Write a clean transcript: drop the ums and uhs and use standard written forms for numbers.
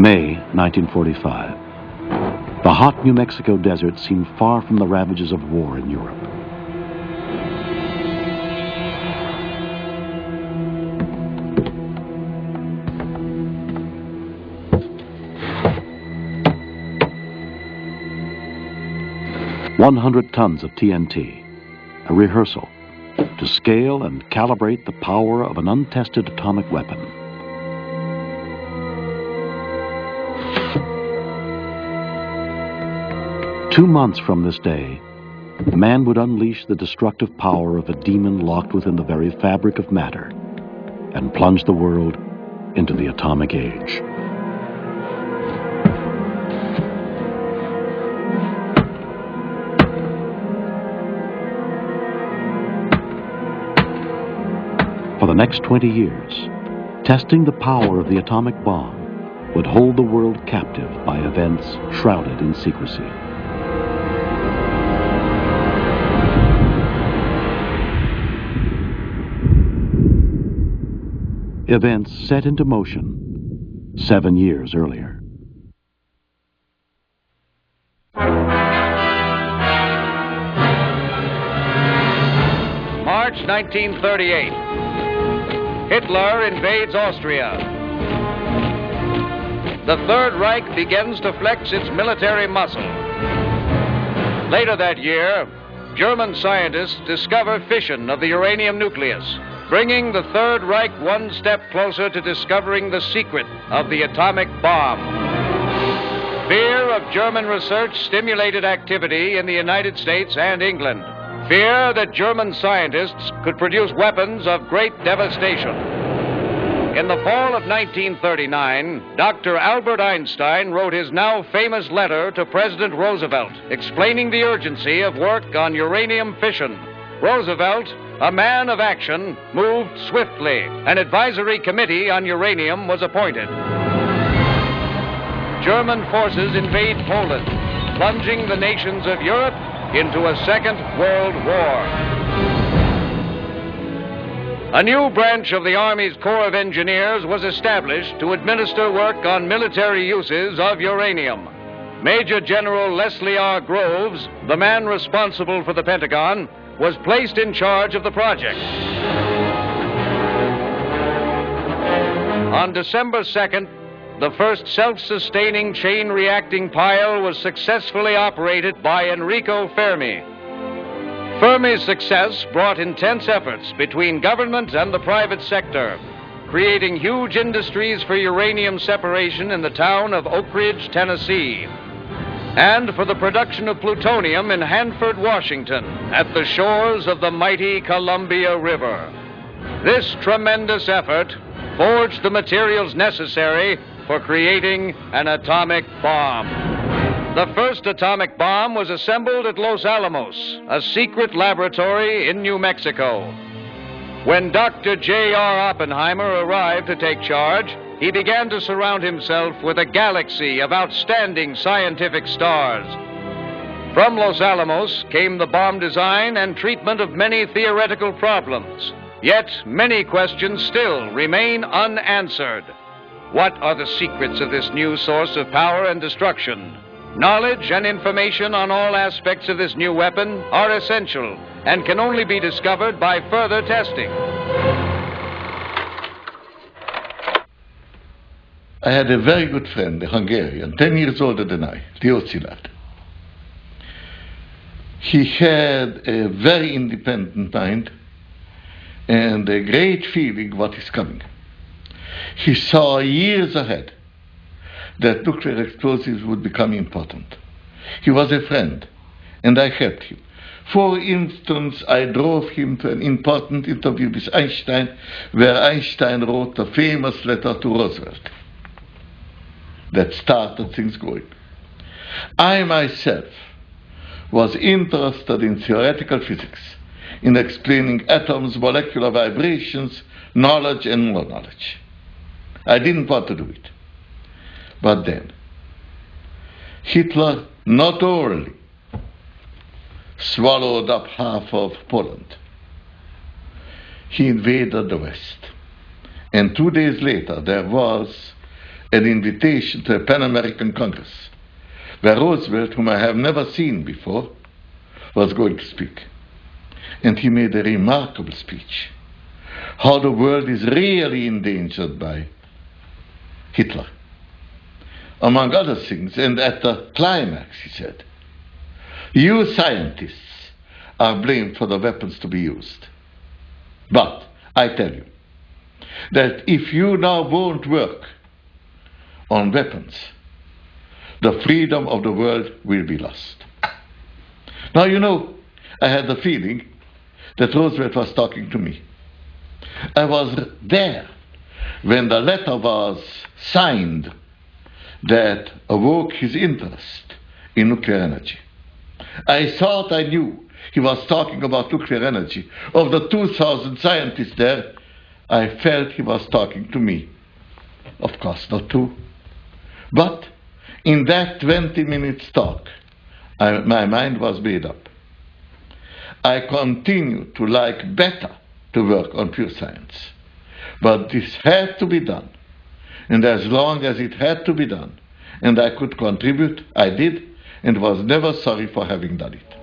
May 1945. The hot New Mexico desert seemed far from the ravages of war in Europe. "100 tons of TNT, a rehearsal to scale and calibrate the power of an untested atomic weapon." Two months from this day, man would unleash the destructive power of a demon locked within the very fabric of matter and plunge the world into the atomic age. For the next 20 years, testing the power of the atomic bomb would hold the world captive by events shrouded in secrecy. Events set into motion 7 years earlier. March 1938. Hitler invades Austria. The Third Reich begins to flex its military muscle. Later that year, German scientists discover fission of the uranium nucleus, bringing the Third Reich one step closer to discovering the secret of the atomic bomb. Fear of German research stimulated activity in the United States and England. Fear that German scientists could produce weapons of great devastation. In the fall of 1939, Dr. Albert Einstein wrote his now famous letter to President Roosevelt, explaining the urgency of work on uranium fission. Roosevelt, a man of action, moved swiftly. An advisory committee on uranium was appointed. German forces invade Poland, plunging the nations of Europe into a Second World War. A new branch of the Army's Corps of Engineers was established to administer work on military uses of uranium. Major General Leslie R. Groves, the man responsible for the Pentagon, was placed in charge of the project. On December 2nd, the first self-sustaining chain-reacting pile was successfully operated by Enrico Fermi. Fermi's success brought intense efforts between government and the private sector, creating huge industries for uranium separation in the town of Oak Ridge, Tennessee, and for the production of plutonium in Hanford, Washington, at the shores of the mighty Columbia River. This tremendous effort forged the materials necessary for creating an atomic bomb. The first atomic bomb was assembled at Los Alamos, a secret laboratory in New Mexico. When Dr. J.R. Oppenheimer arrived to take charge, he began to surround himself with a galaxy of outstanding scientific stars. From Los Alamos came the bomb design and treatment of many theoretical problems. Yet many questions still remain unanswered. What are the secrets of this new source of power and destruction? Knowledge and information on all aspects of this new weapon are essential and can only be discovered by further testing. I had a very good friend, a Hungarian, 10 years older than I, Teocilat. He had a very independent mind and a great feeling what is coming. He saw years ahead that nuclear explosives would become important. He was a friend, and I helped him. For instance, I drove him to an important interview with Einstein, where Einstein wrote a famous letter to Roosevelt that started things going. I myself was interested in theoretical physics, in explaining atoms, molecular vibrations, knowledge and more knowledge. I didn't want to do it. But then, Hitler not only swallowed up half of Poland, he invaded the West. And 2 days later, there was an invitation to a Pan-American Congress, where Roosevelt, whom I have never seen before, was going to speak. And he made a remarkable speech, how the world is really endangered by Hitler. Among other things, and at the climax, he said, "You scientists are blamed for the weapons to be used. But I tell you that if you now won't work on weapons, the freedom of the world will be lost." Now, you know, I had the feeling that Roosevelt was talking to me. I was there when the letter was signed that awoke his interest in nuclear energy. I thought I knew he was talking about nuclear energy. Of the 2,000 scientists there, I felt he was talking to me. Of course not to. But in that 20 minutes talk, my mind was made up. I continue to like better to work on pure science. But this had to be done. And as long as it had to be done, and I could contribute, I did, and was never sorry for having done it.